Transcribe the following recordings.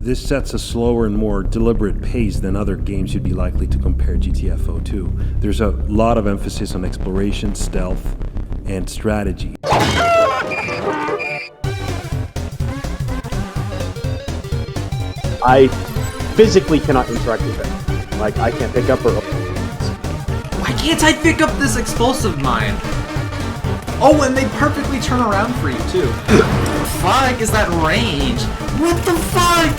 This sets a slower and more deliberate pace than other games you'd be likely to compare GTFO to. There's a lot of emphasis on exploration, stealth, and strategy. I physically cannot interact with it. Like, I can't pick up or... Why can't I pick up this explosive mine? Oh, and they perfectly turn around for you, too. Fuck is that range? What the fuck?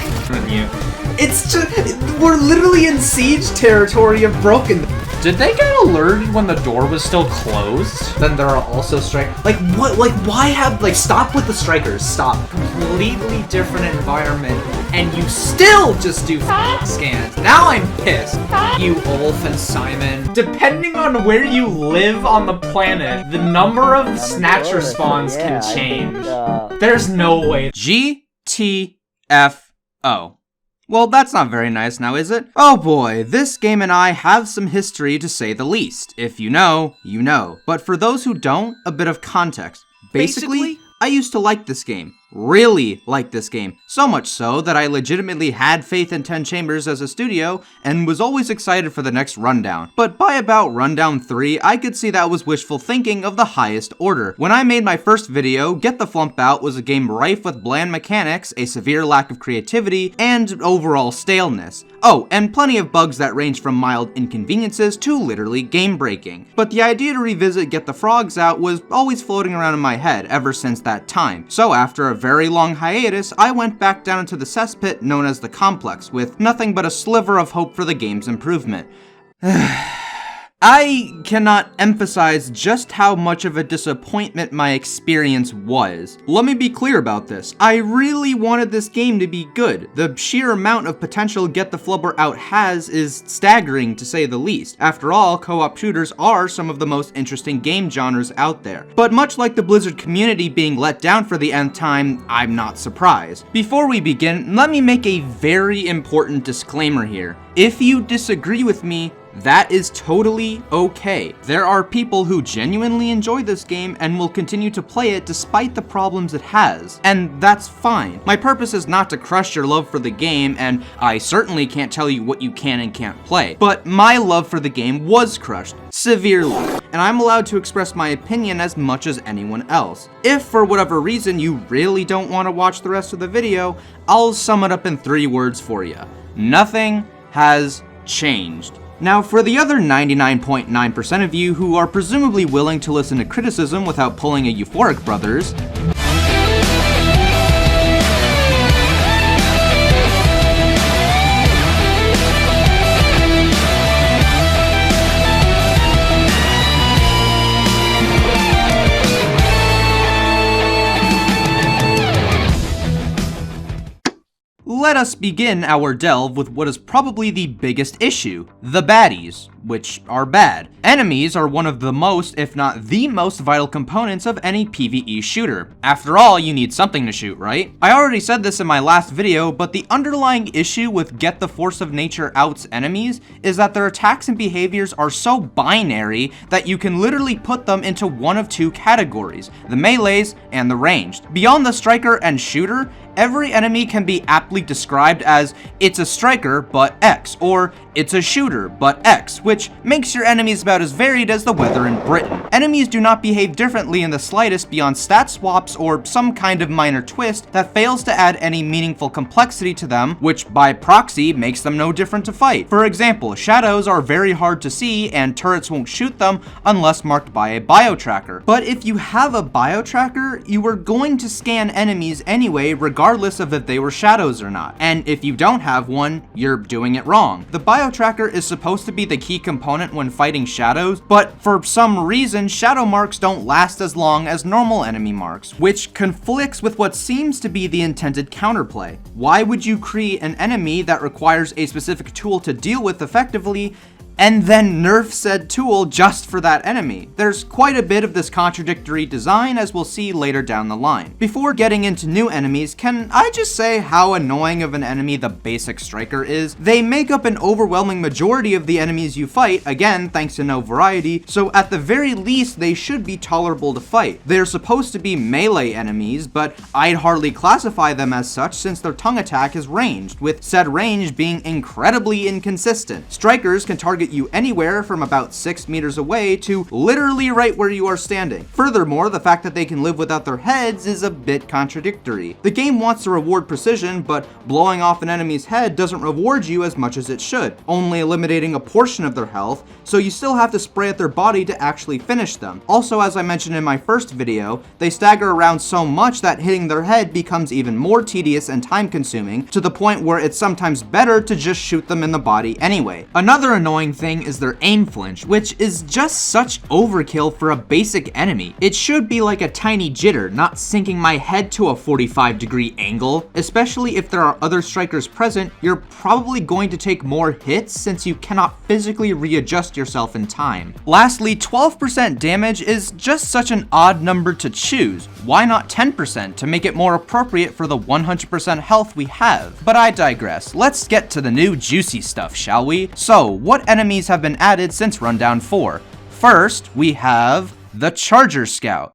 It's just... We're literally in siege territory of Broken. Did they get alerted when the door was still closed? Then there are also strikers. Like, what? Like, why have... Like, stop with the strikers. Stop. Completely different environment. And you still just do scans. Now I'm pissed. You, Ulf and Simon. Depending on where you live on the planet, the number of snatcher spawns can change. There's no way. GTFO. Well, that's not very nice now, is it? Oh boy, this game and I have some history to say the least. If you know, you know. But for those who don't, a bit of context. Basically, I used to like this game. Really like this game. So much so that I legitimately had faith in 10 Chambers as a studio and was always excited for the next rundown. But by about rundown 3, I could see that was wishful thinking of the highest order. When I made my first video, Get the Flump Out was a game rife with bland mechanics, a severe lack of creativity, and overall staleness. Oh, and plenty of bugs that range from mild inconveniences to literally game-breaking. But the idea to revisit Get the Frogs Out was always floating around in my head ever since that time. So after a very long hiatus, I went back down into the cesspit known as the Complex, with nothing but a sliver of hope for the game's improvement. I cannot emphasize just how much of a disappointment my experience was. Let me be clear about this. I really wanted this game to be good. The sheer amount of potential Get the Flubber Out has is staggering, to say the least. After all, co-op shooters are some of the most interesting game genres out there. But much like the Blizzard community being let down for the nth time, I'm not surprised. Before we begin, let me make a very important disclaimer here. If you disagree with me, that is totally okay. There are people who genuinely enjoy this game and will continue to play it despite the problems it has, and that's fine. My purpose is not to crush your love for the game, and I certainly can't tell you what you can and can't play, but my love for the game was crushed, severely, and I'm allowed to express my opinion as much as anyone else. If for whatever reason you really don't want to watch the rest of the video, I'll sum it up in 3 words for you. Nothing has changed. Now, for the other 99.9% of you who are presumably willing to listen to criticism without pulling a Euphoric Brothers, let us begin our delve with what is probably the biggest issue, the baddies, which are bad. Enemies are one of the most, if not the most vital components of any PvE shooter. After all, you need something to shoot, right? I already said this in my last video, but the underlying issue with Get the Force of Nature Out's enemies is that their attacks and behaviors are so binary that you can literally put them into one of 2 categories, the melees and the ranged. Beyond the striker and shooter, every enemy can be aptly described as it's a striker but X, or it's a shooter but X, which makes your enemies about as varied as the weather in Britain. Enemies do not behave differently in the slightest beyond stat swaps or some kind of minor twist that fails to add any meaningful complexity to them, which by proxy makes them no different to fight. For example, shadows are very hard to see and turrets won't shoot them unless marked by a bio-tracker. But if you have a bio-tracker, you are going to scan enemies anyway, regardless of if they were shadows or not. And if you don't have one, you're doing it wrong. The bio-tracker is supposed to be the key component when fighting shadows, but for some reason, shadow marks don't last as long as normal enemy marks, which conflicts with what seems to be the intended counterplay. Why would you create an enemy that requires a specific tool to deal with effectively and then nerf said tool just for that enemy. There's quite a bit of this contradictory design, as we'll see later down the line. Before getting into new enemies, can I just say how annoying of an enemy the basic striker is? They make up an overwhelming majority of the enemies you fight, again thanks to no variety, so at the very least they should be tolerable to fight. They're supposed to be melee enemies, but I'd hardly classify them as such since their tongue attack is ranged, with said range being incredibly inconsistent. Strikers can target you anywhere from about 6 meters away to literally right where you are standing. Furthermore, the fact that they can live without their heads is a bit contradictory. The game wants to reward precision, but blowing off an enemy's head doesn't reward you as much as it should, only eliminating a portion of their health, so you still have to spray at their body to actually finish them. Also, as I mentioned in my first video, they stagger around so much that hitting their head becomes even more tedious and time consuming, to the point where it's sometimes better to just shoot them in the body anyway. Another annoying thing is their aim flinch, which is just such overkill for a basic enemy. It should be like a tiny jitter, not sinking my head to a 45-degree angle. Especially if there are other strikers present, you're probably going to take more hits since you cannot physically readjust yourself in time. Lastly, 12% damage is just such an odd number to choose. Why not 10% to make it more appropriate for the 100% health we have? But I digress. Let's get to the new juicy stuff, shall we? So, what enemies have been added since Rundown 4? First, we have the Charger Scout.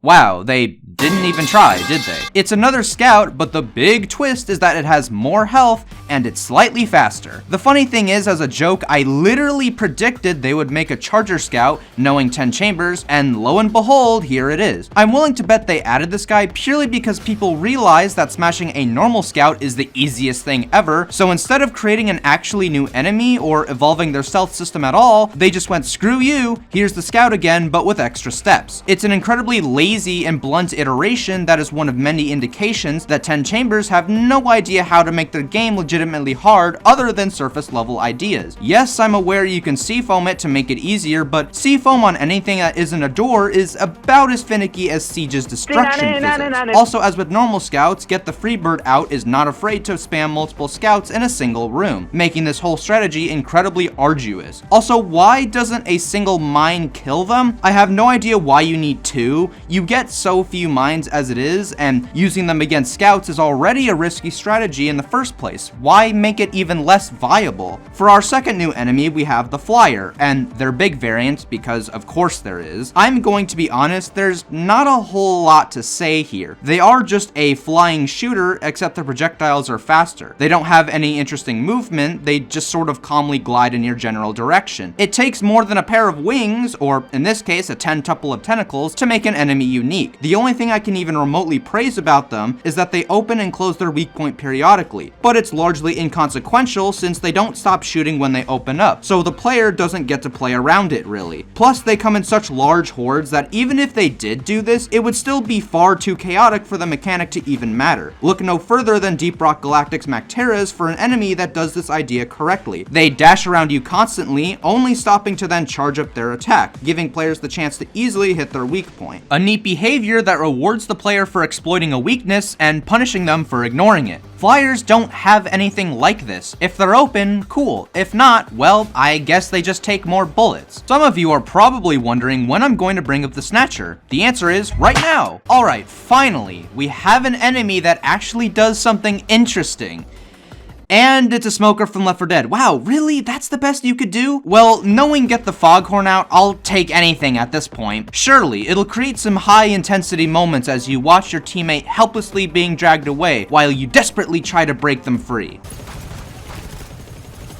Wow, they didn't even try, did they? It's another scout, but the big twist is that it has more health and it's slightly faster. The funny thing is, as a joke, I literally predicted they would make a Charger Scout knowing 10 chambers, and lo and behold, here it is. I'm willing to bet they added this guy purely because people realize that smashing a normal scout is the easiest thing ever, so instead of creating an actually new enemy or evolving their stealth system at all, they just went screw you, here's the scout again, but with extra steps. It's an incredibly lazy and blunt iteration that is one of many indications that 10 chambers have no idea how to make their game legitimately hard other than surface level ideas. Yes, I'm aware you can seafoam it to make it easier, but seafoam on anything that isn't a door is about as finicky as Siege's destruction physics. Also, as with normal scouts, Get the Freebird Out is not afraid to spam multiple scouts in a single room, making this whole strategy incredibly arduous. Also, why doesn't a single mine kill them? I have no idea why you need two. You get so few mines as it is, and using them against scouts is already a risky strategy in the first place. Why make it even less viable? For our second new enemy, we have the Flyer, and their big variant, because of course there is. I'm going to be honest, there's not a whole lot to say here. They are just a flying shooter, except their projectiles are faster. They don't have any interesting movement, they just sort of calmly glide in your general direction. It takes more than a pair of wings, or in this case a 10-tuple of tentacles, to make an enemy unique. The only thing I can even remotely praise about them is that they open and close their weak point periodically, but it's largely inconsequential since they don't stop shooting when they open up, so the player doesn't get to play around it really. Plus, they come in such large hordes that even if they did do this, it would still be far too chaotic for the mechanic to even matter. Look no further than Deep Rock Galactic's Macteras for an enemy that does this idea correctly. They dash around you constantly, only stopping to then charge up their attack, giving players the chance to easily hit their weak point. A neat behavior that rewards the player for exploiting a weakness and punishing them for ignoring it. Flyers don't have anything like this. If they're open, cool. If not, well, I guess they just take more bullets. Some of you are probably wondering when I'm going to bring up the Snatcher. The answer is right now. Alright, finally, we have an enemy that actually does something interesting. And it's a smoker from Left 4 Dead. Wow, really? That's the best you could do? Well, knowing Get the Foghorn Out, I'll take anything at this point. Surely, it'll create some high-intensity moments as you watch your teammate helplessly being dragged away while you desperately try to break them free.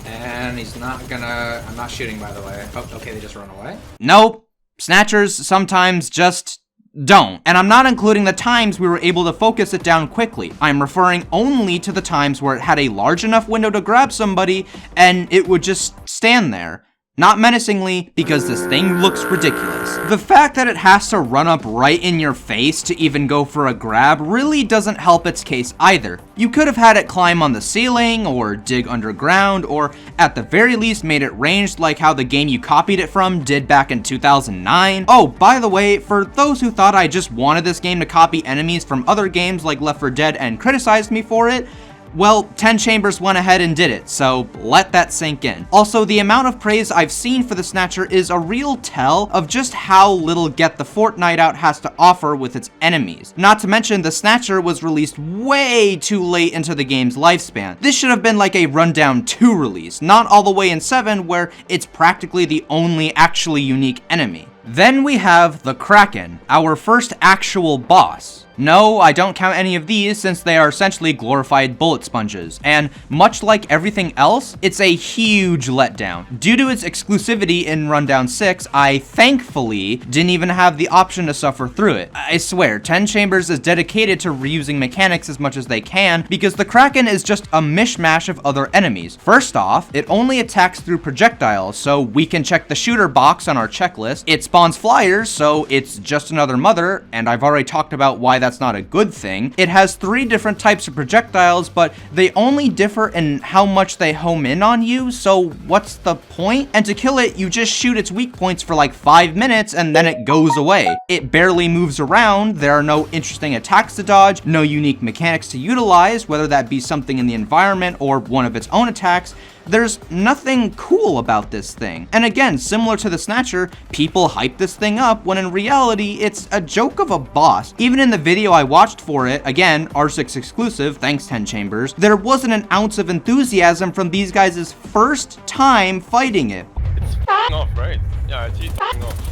And he's not gonna... I'm not shooting, by the way. Oh, okay, they just run away? Nope. Snatchers sometimes just... don't. And I'm not including the times we were able to focus it down quickly. I'm referring only to the times where it had a large enough window to grab somebody and it would just stand there. Not menacingly, because this thing looks ridiculous. The fact that it has to run up right in your face to even go for a grab really doesn't help its case either. You could have had it climb on the ceiling, or dig underground, or at the very least made it ranged like how the game you copied it from did back in 2009. Oh, by the way, for those who thought I just wanted this game to copy enemies from other games like Left 4 Dead and criticized me for it, Well, 10 Chambers went ahead and did it, so let that sink in. Also, the amount of praise I've seen for the Snatcher is a real tell of just how little Get the Fortnite Out has to offer with its enemies. Not to mention, the Snatcher was released way too late into the game's lifespan. This should have been like a Rundown 2 release, not all the way in 7 where it's practically the only actually unique enemy. Then we have the Kraken, our first actual boss. No, I don't count any of these since they are essentially glorified bullet sponges, and much like everything else, it's a huge letdown. Due to its exclusivity in Rundown 6, I thankfully didn't even have the option to suffer through it. I swear, 10 Chambers is dedicated to reusing mechanics as much as they can, because the Kraken is just a mishmash of other enemies. First off, it only attacks through projectiles, so we can check the shooter box on our checklist. It spawns flyers, so it's just another mother, and I've already talked about why that's not a good thing. It has 3 different types of projectiles, but they only differ in how much they home in on you, so what's the point? And to kill it, you just shoot its weak points for like 5 minutes and then it goes away. It barely moves around, there are no interesting attacks to dodge, no unique mechanics to utilize, whether that be something in the environment or one of its own attacks. There's nothing cool about this thing. And again, similar to the Snatcher, people hype this thing up when in reality, it's a joke of a boss. Even in the video I watched for it, again, R6 exclusive, thanks 10 Chambers, there wasn't an ounce of enthusiasm from these guys' first time fighting it. It's off, right? Yeah, it's off.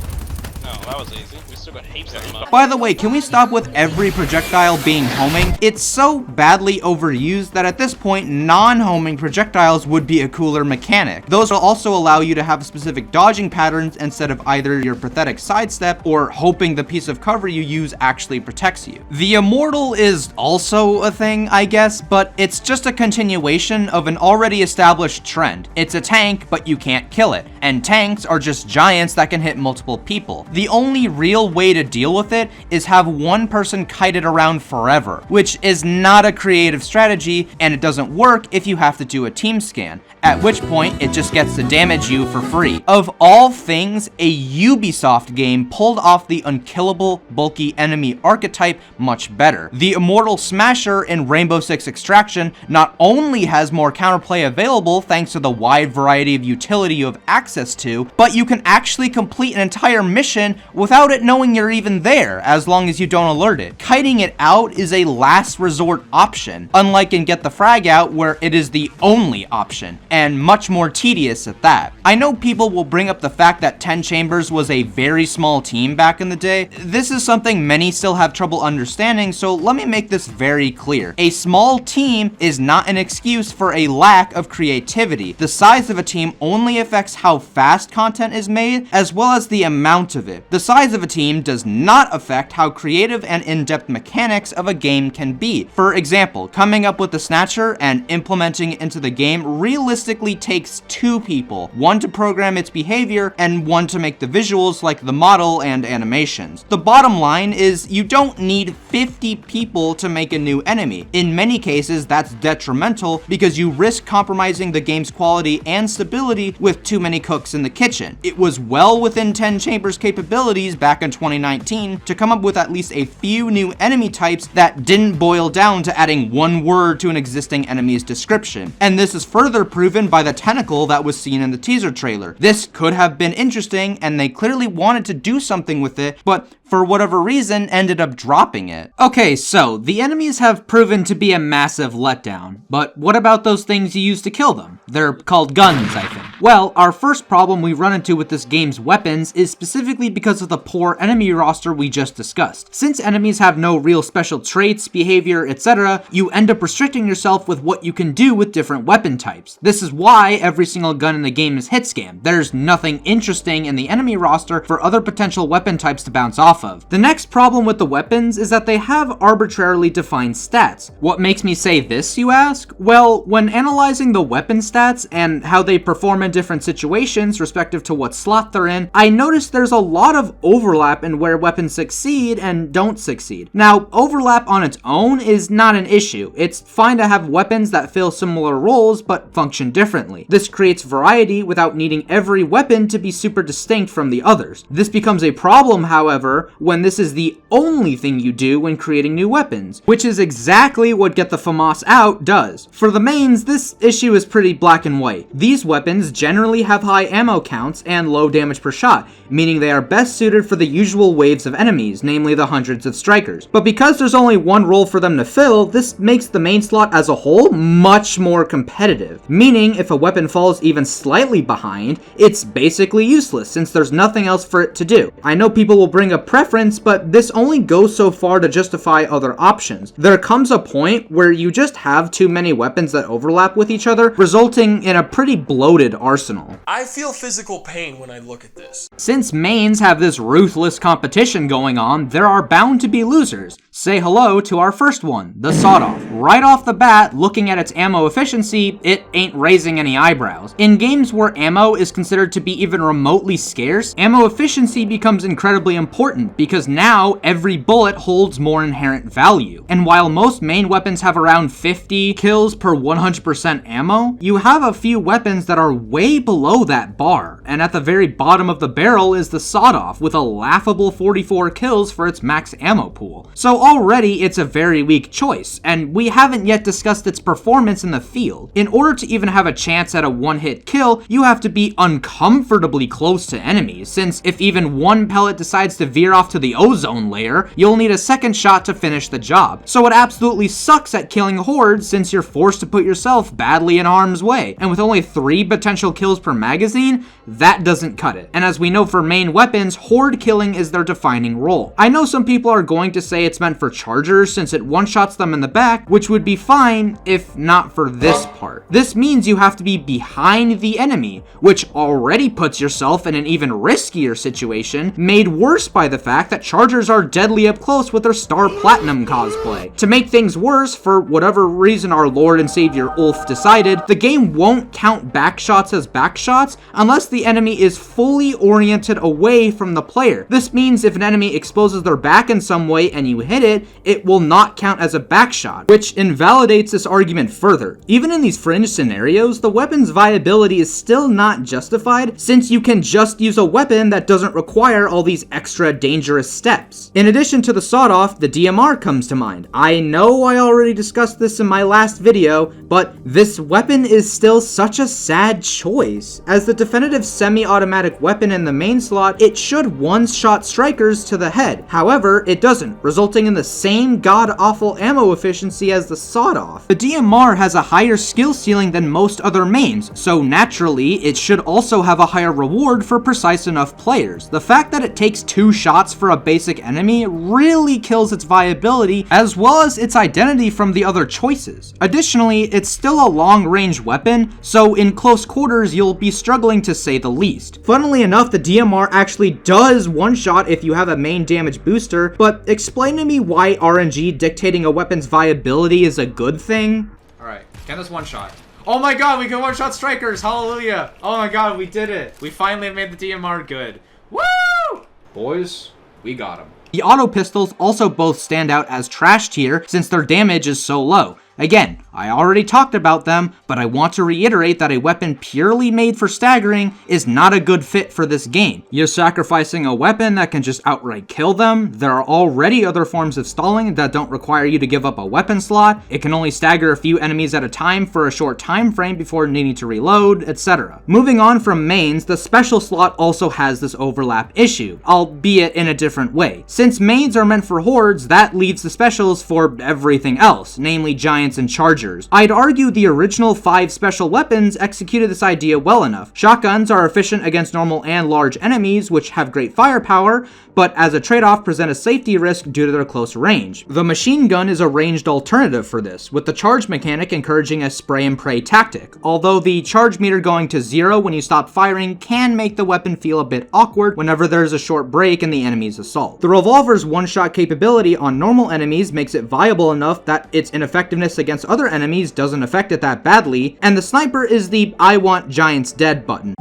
No, that was easy. We still got heaps of them up. By the way, can we stop with every projectile being homing? It's so badly overused that at this point, non-homing projectiles would be a cooler mechanic. Those will also allow you to have specific dodging patterns instead of either your pathetic sidestep or hoping the piece of cover you use actually protects you. The Immortal is also a thing, I guess, but it's just a continuation of an already established trend. It's a tank, but you can't kill it, and tanks are just giants that can hit multiple people. The only real way to deal with it is have one person kite it around forever, which is not a creative strategy, and it doesn't work if you have to do a team scan, at which point it just gets to damage you for free. Of all things, a Ubisoft game pulled off the unkillable, bulky enemy archetype much better. The Immortal Smasher in Rainbow Six Extraction not only has more counterplay available thanks to the wide variety of utility you have access to, but you can actually complete an entire mission without it knowing you're even there, as long as you don't alert it. Kiting it out is a last resort option, unlike in Get the Frag Out where it is the only option, and much more tedious at that. I know people will bring up the fact that 10 Chambers was a very small team back in the day. This is something many still have trouble understanding, so let me make this very clear. A small team is not an excuse for a lack of creativity. The size of a team only affects how fast content is made, as well as the amount of it. The size of a team does not affect how creative and in-depth mechanics of a game can be. For example, coming up with the Snatcher and implementing it into the game realistically takes 2 people, one to program its behavior and one to make the visuals like the model and animations. The bottom line is you don't need 50 people to make a new enemy. In many cases, that's detrimental because you risk compromising the game's quality and stability with too many cooks in the kitchen. It was well within 10 Chambers' capabilities back in 2019 to come up with at least a few new enemy types that didn't boil down to adding one word to an existing enemy's description. And this is further proven by the tentacle that was seen in the teaser trailer. This could have been interesting, and they clearly wanted to do something with it, but for whatever reason, ended up dropping it. Okay, so the enemies have proven to be a massive letdown, but what about those things you use to kill them? They're called guns, I think. Well, our first problem we run into with this game's weapons is specifically because of the poor enemy roster we just discussed. Since enemies have no real special traits, behavior, etc., you end up restricting yourself with what you can do with different weapon types. This is why every single gun in the game is hit scam. There's nothing interesting in the enemy roster for other potential weapon types to bounce off of. The next problem with the weapons is that they have arbitrarily defined stats. What makes me say this, you ask? Well, when analyzing the weapon stats and how they perform in in different situations respective to what slot they're in, I noticed there's a lot of overlap in where weapons succeed and don't succeed. Now, overlap on its own is not an issue. It's fine to have weapons that fill similar roles but function differently. This creates variety without needing every weapon to be super distinct from the others. This becomes a problem, however, when this is the only thing you do when creating new weapons, which is exactly what Get the FAMAS Out does. For the mains, this issue is pretty black and white. These weapons generally have high ammo counts and low damage per shot, meaning they are best suited for the usual waves of enemies, namely the hundreds of strikers. But because there's only one role for them to fill, this makes the main slot as a whole much more competitive, meaning if a weapon falls even slightly behind, it's basically useless since there's nothing else for it to do. I know people will bring a preference, but this only goes so far to justify other options. There comes a point where you just have too many weapons that overlap with each other, resulting in a pretty bloated arsenal. I feel physical pain when I look at this. Since mains have this ruthless competition going on, there are bound to be losers. Say hello to our first one, the sawed-off. Right off the bat, looking at its ammo efficiency, it ain't raising any eyebrows. In games where ammo is considered to be even remotely scarce, ammo efficiency becomes incredibly important because now every bullet holds more inherent value. And while most main weapons have around 50 kills per 100% ammo, you have a few weapons that are way below that bar. And at the very bottom of the barrel is the sawed-off with a laughable 44 kills for its max ammo pool. So already it's a very weak choice, and we haven't yet discussed its performance in the field. In order to even have a chance at a one-hit kill, you have to be uncomfortably close to enemies, since if even one pellet decides to veer off to the ozone layer, you'll need a second shot to finish the job. So it absolutely sucks at killing hordes since you're forced to put yourself badly in harm's way, and with only 3 potential kills per magazine, that doesn't cut it. And as we know for main weapons, horde killing is their defining role. I know some people are going to say it's meant for chargers since it one-shots them in the back, which would be fine if not for this part. This means you have to be behind the enemy, which already puts yourself in an even riskier situation, made worse by the fact that chargers are deadly up close with their Star Platinum cosplay. To make things worse, for whatever reason our Lord and Savior Ulf decided, the game won't count backshots as backshots unless the enemy is fully oriented away from the player. This means if an enemy exposes their back in some way and you hit it, it will not count as a backshot, which invalidates this argument further. Even in these fringe scenarios, the weapon's viability is still not justified since you can just use a weapon that doesn't require all these extra dangerous steps. In addition to the sawed-off, the DMR comes to mind. I know I already discussed this in my last video, but this weapon is still such a sad choice. As the definitive semi-automatic weapon in the main slot, it should one-shot strikers to the head. However, it doesn't, resulting in the same god-awful ammo efficiency as the sawed-off. The DMR has a higher skill ceiling than most other mains, so naturally, it should also have a higher reward for precise enough players. The fact that it takes 2 shots for a basic enemy really kills its viability, as well as its identity from the other choices. Additionally, it's still a long-range weapon, so in close quarters, you'll be struggling to say the least. Funnily enough, the DMR actually does one-shot if you have a main damage booster, but explain to me why RNG dictating a weapon's viability is a good thing? Alright, get this one shot. Oh my god, we can one-shot strikers! Hallelujah! Oh my god, we did it! We finally made the DMR good. Woo! Boys, we got him. The auto pistols also both stand out as trash tier since their damage is so low. Again, I already talked about them, but I want to reiterate that a weapon purely made for staggering is not a good fit for this game. You're sacrificing a weapon that can just outright kill them. There are already other forms of stalling that don't require you to give up a weapon slot. It can only stagger a few enemies at a time for a short time frame before needing to reload, etc. Moving on from mains, the special slot also has this overlap issue, albeit in a different way. Since mains are meant for hordes, that leaves the specials for everything else, namely giants and chargers. I'd argue the original 5 special weapons executed this idea well enough. Shotguns are efficient against normal and large enemies, which have great firepower, but as a trade-off present a safety risk due to their close range. The machine gun is a ranged alternative for this, with the charge mechanic encouraging a spray and pray tactic, although the charge meter going to 0 when you stop firing can make the weapon feel a bit awkward whenever there's a short break in the enemy's assault. The revolver revolver's one-shot capability on normal enemies makes it viable enough that its ineffectiveness against other enemies doesn't affect it that badly, and the sniper is the I want giants dead button.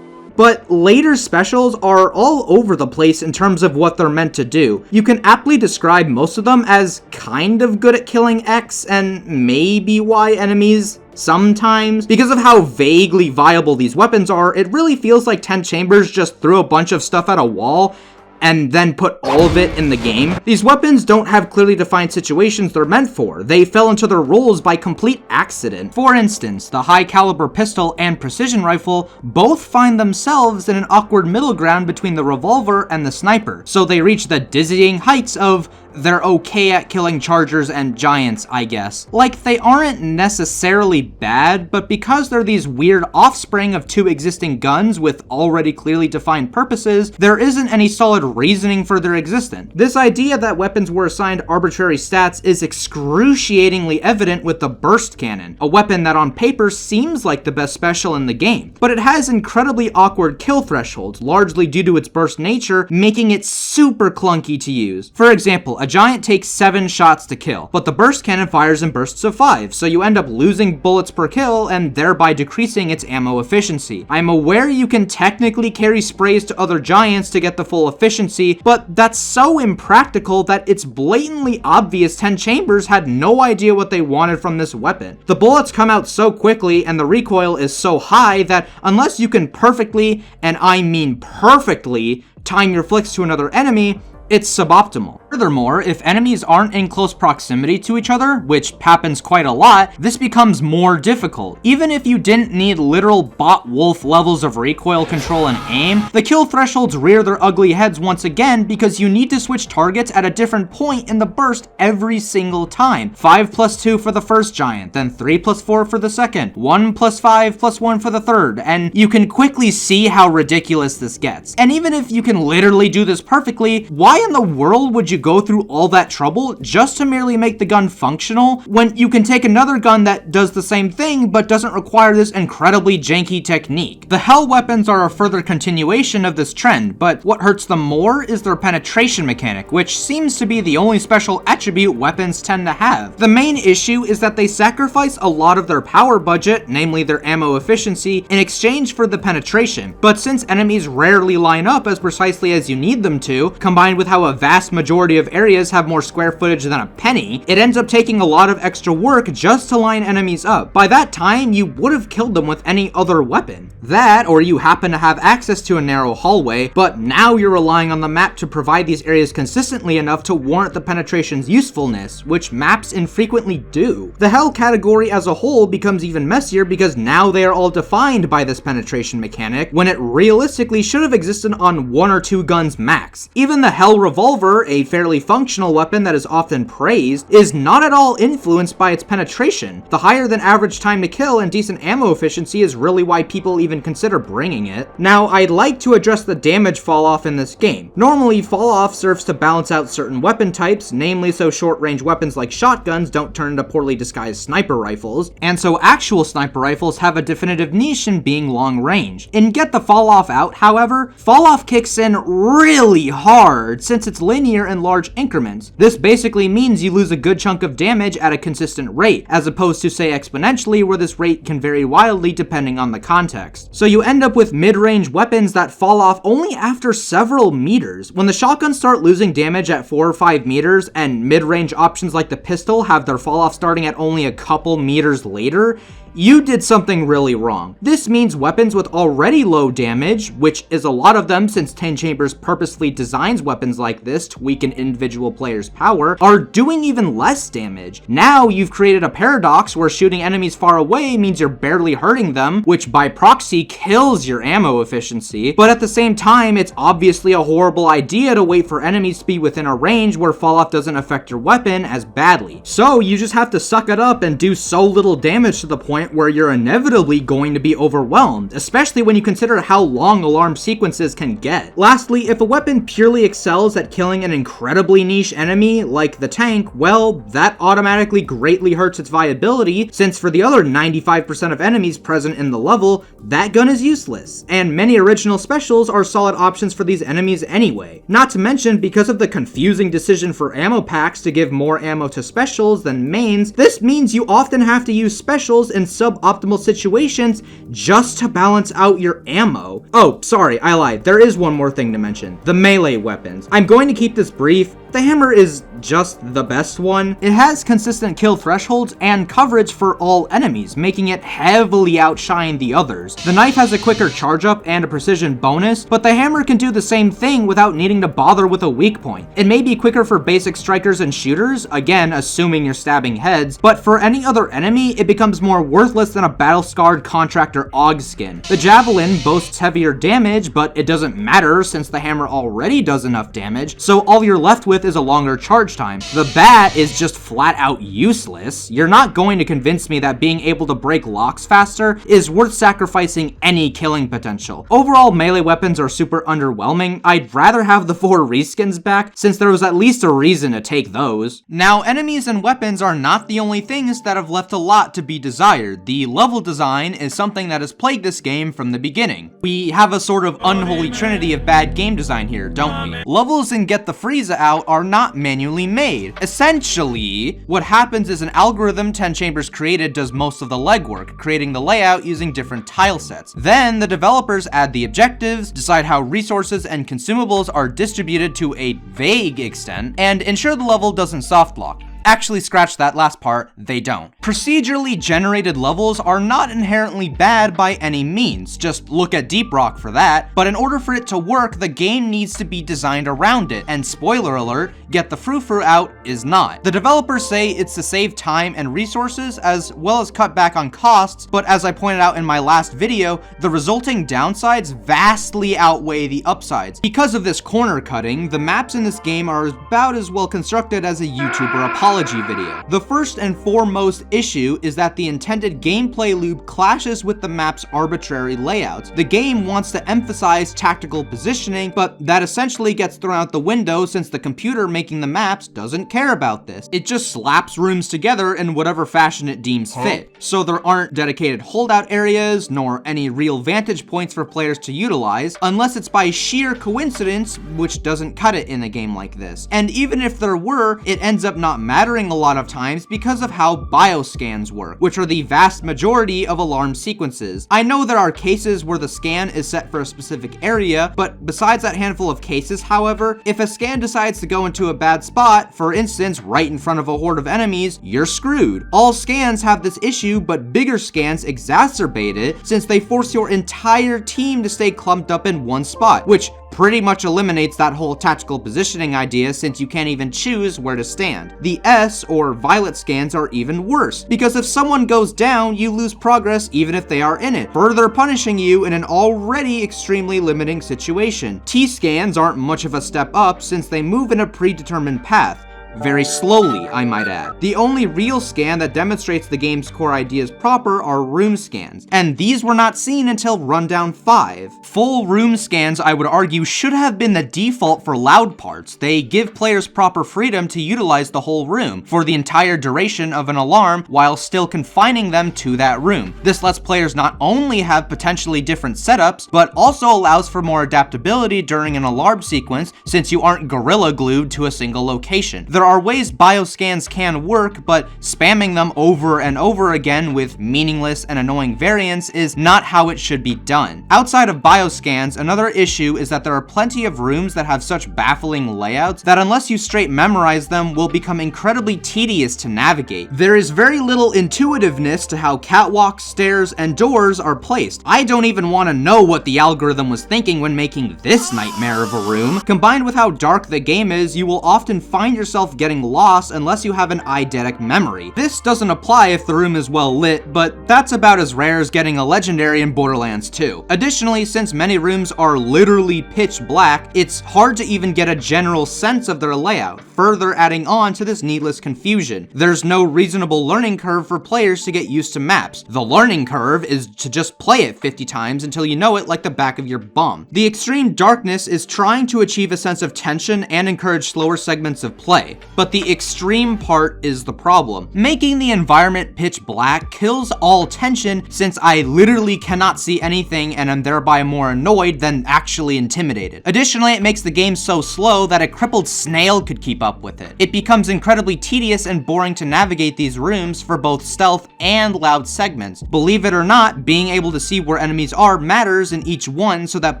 But later specials are all over the place in terms of what they're meant to do. You can aptly describe most of them as kind of good at killing X and maybe Y enemies sometimes. Because of how vaguely viable these weapons are, it really feels like 10 Chambers just threw a bunch of stuff at a wall and then put all of it in the game. These weapons don't have clearly defined situations they're meant for. They fell into their roles by complete accident. For instance, the high caliber pistol and precision rifle both find themselves in an awkward middle ground between the revolver and the sniper. So they reach the dizzying heights of they're okay at killing chargers and giants, I guess. Like, they aren't necessarily bad, but because they're these weird offspring of two existing guns with already clearly defined purposes, there isn't any solid reasoning for their existence. This idea that weapons were assigned arbitrary stats is excruciatingly evident with the burst cannon, a weapon that on paper seems like the best special in the game, but it has incredibly awkward kill thresholds, largely due to its burst nature, making it super clunky to use. For example, a giant takes 7 shots to kill, but the burst cannon fires in bursts of 5, so you end up losing bullets per kill and thereby decreasing its ammo efficiency. I'm aware you can technically carry sprays to other giants to get the full efficiency, but that's so impractical that it's blatantly obvious 10 Chambers had no idea what they wanted from this weapon. The bullets come out so quickly and the recoil is so high that unless you can perfectly, and I mean perfectly, time your flicks to another enemy, it's suboptimal. Furthermore, if enemies aren't in close proximity to each other, which happens quite a lot, this becomes more difficult. Even if you didn't need literal bot wolf levels of recoil control and aim, the kill thresholds rear their ugly heads once again because you need to switch targets at a different point in the burst every single time. 5 plus 2 for the first giant, then 3 plus 4 for the second, 1 plus 5 plus 1 for the third, and you can quickly see how ridiculous this gets. And even if you can literally do this perfectly, why in the world would you go through all that trouble just to merely make the gun functional when you can take another gun that does the same thing but doesn't require this incredibly janky technique? The Hell weapons are a further continuation of this trend, but what hurts them more is their penetration mechanic, which seems to be the only special attribute weapons tend to have. The main issue is that they sacrifice a lot of their power budget, namely their ammo efficiency, in exchange for the penetration. But since enemies rarely line up as precisely as you need them to, combined with how a vast majority of areas have more square footage than a penny, it ends up taking a lot of extra work just to line enemies up. By that time, you would have killed them with any other weapon. That, or you happen to have access to a narrow hallway, but now you're relying on the map to provide these areas consistently enough to warrant the penetration's usefulness, which maps infrequently do. The Hell category as a whole becomes even messier because now they are all defined by this penetration mechanic, when it realistically should have existed on 1 or 2 guns max. Even the Hell revolver, a fairly functional weapon that is often praised, is not at all influenced by its penetration. The higher than average time to kill and decent ammo efficiency is really why people even consider bringing it. Now, I'd like to address the damage fall-off in this game. Normally, fall-off serves to balance out certain weapon types, namely so short-range weapons like shotguns don't turn into poorly disguised sniper rifles, and so actual sniper rifles have a definitive niche in being long-range. In Get the Fall-Off Out, however, fall-off kicks in really hard since it's linear in large increments. This basically means you lose a good chunk of damage at a consistent rate, as opposed to say exponentially, where this rate can vary wildly depending on the context. So you end up with mid-range weapons that fall off only after several meters. When the shotguns start losing damage at 4 or 5 meters, and mid-range options like the pistol have their fall off starting at only a couple meters later, you did something really wrong. This means weapons with already low damage, which is a lot of them since 10 Chambers purposefully designs weapons like this to weaken individual players' power, are doing even less damage. Now you've created a paradox where shooting enemies far away means you're barely hurting them, which by proxy kills your ammo efficiency, but at the same time, it's obviously a horrible idea to wait for enemies to be within a range where fall-off doesn't affect your weapon as badly. So you just have to suck it up and do so little damage to the point point where you're inevitably going to be overwhelmed, especially when you consider how long alarm sequences can get. Lastly, if a weapon purely excels at killing an incredibly niche enemy, like the tank, well, that automatically greatly hurts its viability, since for the other 95% of enemies present in the level, that gun is useless. And many original specials are solid options for these enemies anyway. Not to mention, because of the confusing decision for ammo packs to give more ammo to specials than mains, this means you often have to use specials in suboptimal situations just to balance out your ammo. Oh, sorry, I lied. There is one more thing to mention. The melee weapons. I'm going to keep this brief. The hammer is just the best one. It has consistent kill thresholds and coverage for all enemies, making it heavily outshine the others. The knife has a quicker charge up and a precision bonus, but the hammer can do the same thing without needing to bother with a weak point. It may be quicker for basic strikers and shooters, again assuming you're stabbing heads, but for any other enemy, it becomes more worthless than a battle-scarred contractor AUG skin. The javelin boasts heavier damage, but it doesn't matter since the hammer already does enough damage, so all you're left with is a longer charge time. The bat is just flat out useless. You're not going to convince me that being able to break locks faster is worth sacrificing any killing potential. Overall, melee weapons are super underwhelming. I'd rather have the 4 reskins back, since there was at least a reason to take those. Now, enemies and weapons are not the only things that have left a lot to be desired. The level design is something that has plagued this game from the beginning. We have a sort of unholy trinity of bad game design here, don't we? Levels in Get the Frieza Out are not manually made. Essentially, what happens is an algorithm 10 Chambers created does most of the legwork, creating the layout using different tile sets. Then the developers add the objectives, decide how resources and consumables are distributed to a vague extent, and ensure the level doesn't soft lock. Actually, scratch that last part, they don't. Procedurally generated levels are not inherently bad by any means, just look at Deep Rock for that, but in order for it to work, the game needs to be designed around it, and spoiler alert, Get the Frou-Frou Out is not. The developers say it's to save time and resources as well as cut back on costs, but as I pointed out in my last video, the resulting downsides vastly outweigh the upsides. Because of this corner cutting, the maps in this game are about as well constructed as a YouTuber apology video. The first and foremost issue is that the intended gameplay loop clashes with the map's arbitrary layouts. The game wants to emphasize tactical positioning, but that essentially gets thrown out the window since the computer making the maps doesn't care about this. It just slaps rooms together in whatever fashion it deems fit. So there aren't dedicated holdout areas, nor any real vantage points for players to utilize, unless it's by sheer coincidence, which doesn't cut it in a game like this. And even if there were, it ends up not mattering a lot of times because of how bioscans work, which are the vast majority of alarm sequences. I know there are cases where the scan is set for a specific area, but besides that handful of cases, however, if a scan decides to go into a bad spot, for instance, right in front of a horde of enemies, you're screwed. All scans have this issue, but bigger scans exacerbate it since they force your entire team to stay clumped up in one spot, which pretty much eliminates that whole tactical positioning idea since you can't even choose where to stand. The S or violet scans are even worse, because if someone goes down, you lose progress even if they are in it, further punishing you in an already extremely limiting situation. T scans aren't much of a step up since they move in a predetermined path. Very slowly, I might add. The only real scan that demonstrates the game's core ideas proper are room scans, and these were not seen until Rundown 5. Full room scans, I would argue, should have been the default for loud parts. They give players proper freedom to utilize the whole room for the entire duration of an alarm while still confining them to that room. This lets players not only have potentially different setups, but also allows for more adaptability during an alarm sequence since you aren't gorilla glued to a single location. There are ways bioscans can work, but spamming them over and over again with meaningless and annoying variants is not how it should be done. Outside of bioscans, another issue is that there are plenty of rooms that have such baffling layouts that unless you straight memorize them will become incredibly tedious to navigate. There is very little intuitiveness to how catwalks, stairs, and doors are placed. I don't even want to know what the algorithm was thinking when making this nightmare of a room. Combined with how dark the game is, you will often find yourself yourself getting lost unless you have an eidetic memory. This doesn't apply if the room is well lit, but that's about as rare as getting a legendary in Borderlands 2. Additionally, since many rooms are literally pitch black, it's hard to even get a general sense of their layout, further adding on to this needless confusion. There's no reasonable learning curve for players to get used to maps. The learning curve is to just play it 50 times until you know it like the back of your bum. The extreme darkness is trying to achieve a sense of tension and encourage slower segments of play, but the extreme part is the problem. Making the environment pitch black kills all tension, since I literally cannot see anything and am thereby more annoyed than actually intimidated. Additionally, it makes the game so slow that a crippled snail could keep up with it. It becomes incredibly tedious and boring to navigate these rooms for both stealth and loud segments. Believe it or not, being able to see where enemies are matters in each one so that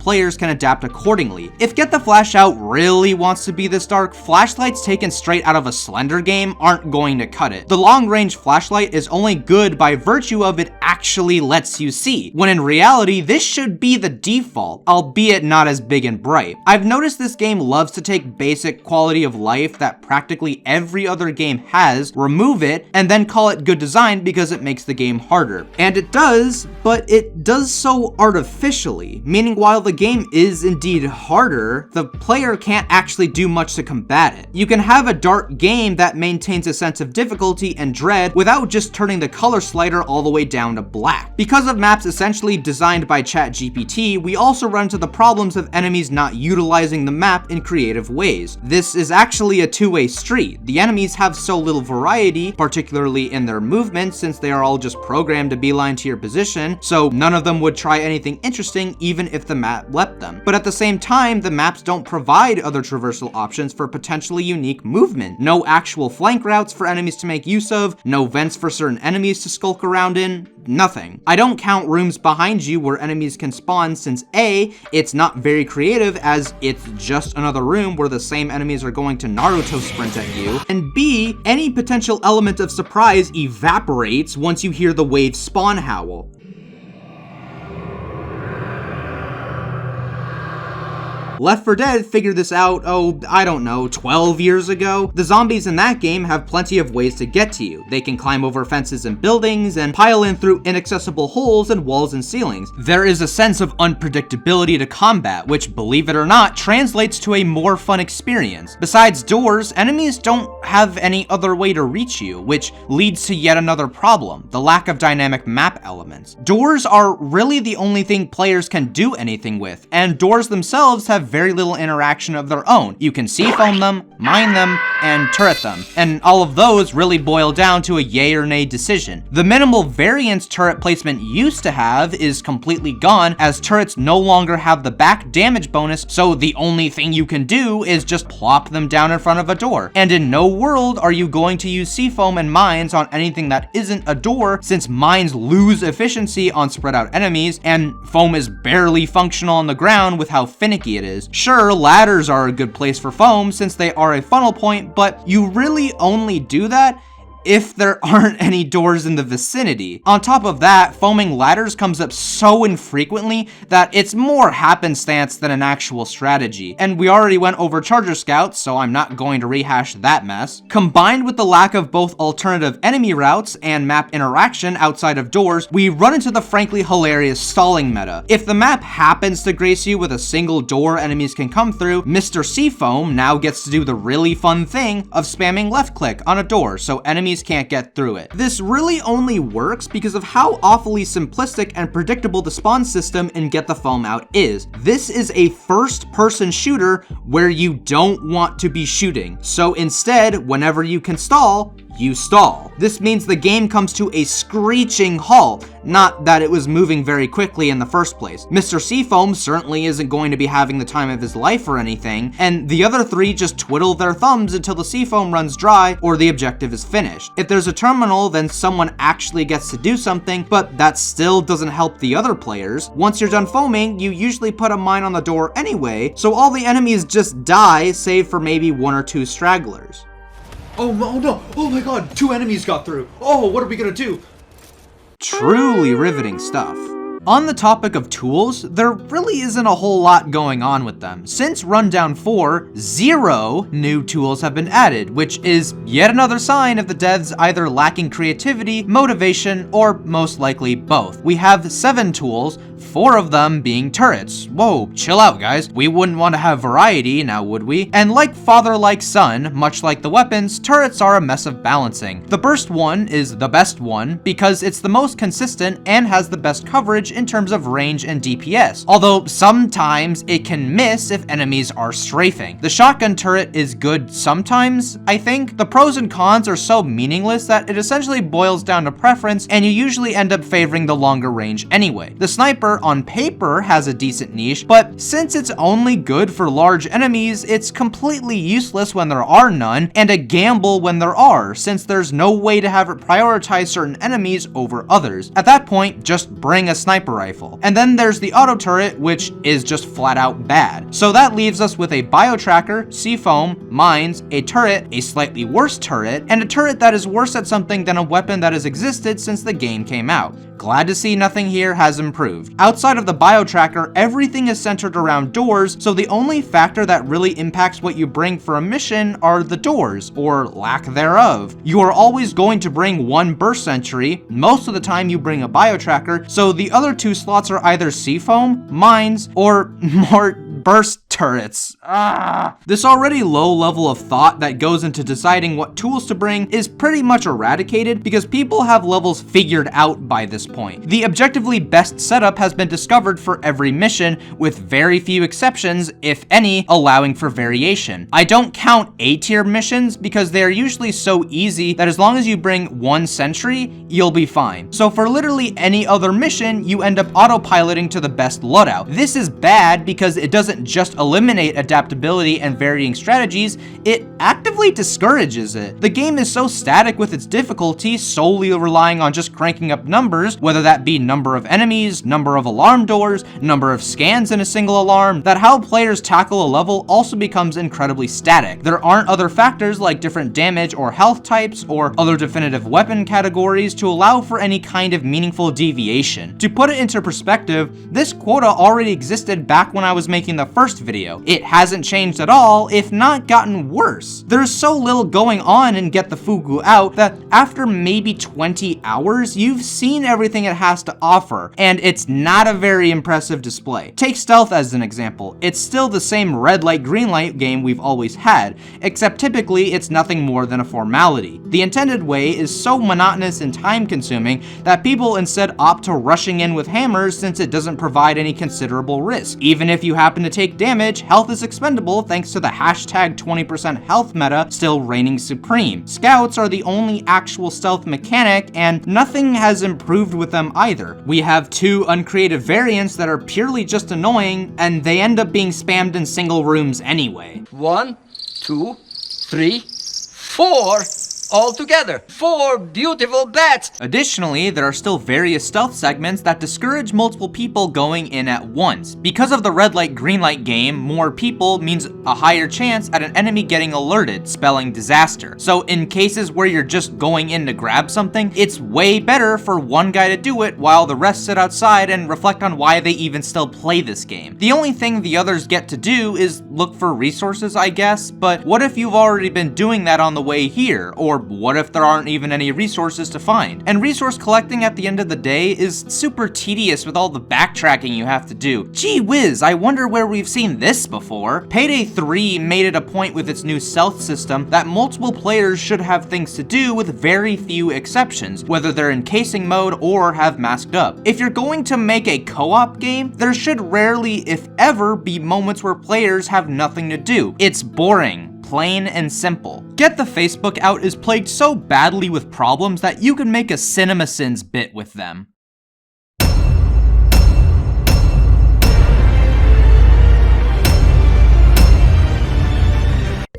players can adapt accordingly. If Get the Flash Out really wants to be this dark, flashlights taken straight out of a Slender game aren't going to cut it. The long-range flashlight is only good by virtue of it actually lets you see, when in reality this should be the default, albeit not as big and bright. I've noticed this game loves to take basic quality of life that practically every other game has, remove it, and then call it good design because it makes the game harder. And it does, but it does so artificially, meaning while the game is indeed harder, the player can't actually do much to combat it. You can have a dark game that maintains a sense of difficulty and dread without just turning the color slider all the way down to black. Because of maps essentially designed by ChatGPT, we also run into the problems of enemies not utilizing the map in creative ways. This is actually a two-way street. The enemies have so little variety, particularly in their movement, since they are all just programmed to beeline to your position, so none of them would try anything interesting even if the map let them. But at the same time, the maps don't provide other traversal options for potentially unique movement. No actual flank routes for enemies to make use of, no vents for certain enemies to skulk around in, nothing. I don't count rooms behind you where enemies can spawn, since A, it's not very creative as it's just another room where the same enemies are going to Naruto sprint at you, and B, any potential element of surprise evaporates once you hear the wave spawn howl. Left 4 Dead figured this out, I don't know, 12 years ago. The zombies in that game have plenty of ways to get to you. They can climb over fences and buildings and pile in through inaccessible holes and walls and ceilings. There is a sense of unpredictability to combat, which, believe it or not, translates to a more fun experience. Besides doors, enemies don't have any other way to reach you, which leads to yet another problem, the lack of dynamic map elements. Doors are really the only thing players can do anything with, and doors themselves have very little interaction of their own. You can C-foam them, mine them, and turret them, and all of those really boil down to a yay or nay decision. The minimal variance turret placement used to have is completely gone, as turrets no longer have the back damage bonus, so the only thing you can do is just plop them down in front of a door. And in no world are you going to use C-foam and mines on anything that isn't a door, since mines lose efficiency on spread out enemies, and foam is barely functional on the ground with how finicky it is. Sure, ladders are a good place for foam since they are a funnel point, but you really only do that if there aren't any doors in the vicinity. On top of that, foaming ladders comes up so infrequently that it's more happenstance than an actual strategy. And we already went over Charger Scouts, so I'm not going to rehash that mess. Combined with the lack of both alternative enemy routes and map interaction outside of doors, we run into the frankly hilarious stalling meta. If the map happens to grace you with a single door enemies can come through, Mr. Seafoam now gets to do the really fun thing of spamming left click on a door so enemies can't get through it. This really only works because of how awfully simplistic and predictable the spawn system in Get the Foam Out is. This is a first-person shooter where you don't want to be shooting, so instead, whenever you can stall, you stall. This means the game comes to a screeching halt, not that it was moving very quickly in the first place. Mr. Seafoam certainly isn't going to be having the time of his life or anything, and the other three just twiddle their thumbs until the seafoam runs dry or the objective is finished. If there's a terminal, then someone actually gets to do something, but that still doesn't help the other players. Once you're done foaming, you usually put a mine on the door anyway, so all the enemies just die, save for maybe 1 or 2 stragglers. Oh no! Oh my god! 2 enemies got through! Oh, what are we gonna do? Truly riveting stuff. On the topic of tools, there really isn't a whole lot going on with them. Since Rundown 4, 0 new tools have been added, which is yet another sign of the devs either lacking creativity, motivation, or most likely both. We have 7 tools, 4 of them being turrets. Whoa, chill out guys. We wouldn't want to have variety, now would we? And like father like son, much like the weapons, turrets are a mess of balancing. The burst one is the best one because it's the most consistent and has the best coverage in terms of range and DPS, although sometimes it can miss if enemies are strafing. The shotgun turret is good sometimes, I think. The pros and cons are so meaningless that it essentially boils down to preference, and you usually end up favoring the longer range anyway. The sniper on paper has a decent niche, but since it's only good for large enemies, it's completely useless when there are none, and a gamble when there are, since there's no way to have it prioritize certain enemies over others. At that point, just bring a sniper rifle. And then there's the auto turret, which is just flat out bad. So that leaves us with a bio tracker, C-foam, mines, a turret, a slightly worse turret, and a turret that is worse at something than a weapon that has existed since the game came out. Glad to see nothing here has improved. Outside of the bio tracker, everything is centered around doors, so the only factor that really impacts what you bring for a mission are the doors, or lack thereof. You are always going to bring one burst sentry, most of the time you bring a bio tracker, so the other 2 slots are either C-foam, mines, or more burst turrets. This already low level of thought that goes into deciding what tools to bring is pretty much eradicated because people have levels figured out by this point. The objectively best setup has been discovered for every mission, with very few exceptions, if any, allowing for variation. I don't count A-tier missions because they are usually so easy that as long as you bring 1 sentry, you'll be fine. So for literally any other mission, you end up autopiloting to the best loadout. This is bad because it doesn't just eliminate adaptability and varying strategies, it actively discourages it. The game is so static with its difficulty, solely relying on just cranking up numbers, whether that be number of enemies, number of alarm doors, number of scans in a single alarm, that how players tackle a level also becomes incredibly static. There aren't other factors like different damage or health types or other definitive weapon categories to allow for any kind of meaningful deviation. To put it into perspective, this quota already existed back when I was making the first video. It hasn't changed at all, if not gotten worse. There's so little going on in Get the Fugu Out that after maybe 20 hours, you've seen everything it has to offer, and it's not a very impressive display. Take stealth as an example. It's still the same red light, green light game we've always had, except typically it's nothing more than a formality. The intended way is so monotonous and time consuming that people instead opt to rushing in with hammers since it doesn't provide any considerable risk. Even if you happen to take damage, health is expendable thanks to the hashtag 20% health meta still reigning supreme. Scouts are the only actual stealth mechanic, and nothing has improved with them either. We have 2 uncreative variants that are purely just annoying, and they end up being spammed in single rooms anyway. 1, 2, 3, 4 all together. 4 beautiful bats. Additionally, there are still various stealth segments that discourage multiple people going in at once. Because of the red light, green light game, more people means a higher chance at an enemy getting alerted, spelling disaster. So in cases where you're just going in to grab something, it's way better for one guy to do it while the rest sit outside and reflect on why they even still play this game. The only thing the others get to do is look for resources, I guess, but what if you've already been doing that on the way here? Or what if there aren't even any resources to find? And resource collecting at the end of the day is super tedious with all the backtracking you have to do. Gee whiz, I wonder where we've seen this before. Payday 3 made it a point with its new stealth system that multiple players should have things to do with very few exceptions, whether they're in casing mode or have masked up. If you're going to make a co-op game, there should rarely, if ever, be moments where players have nothing to do. It's boring. Plain and simple. Get the Facebook Out is plagued so badly with problems that you can make a CinemaSins bit with them.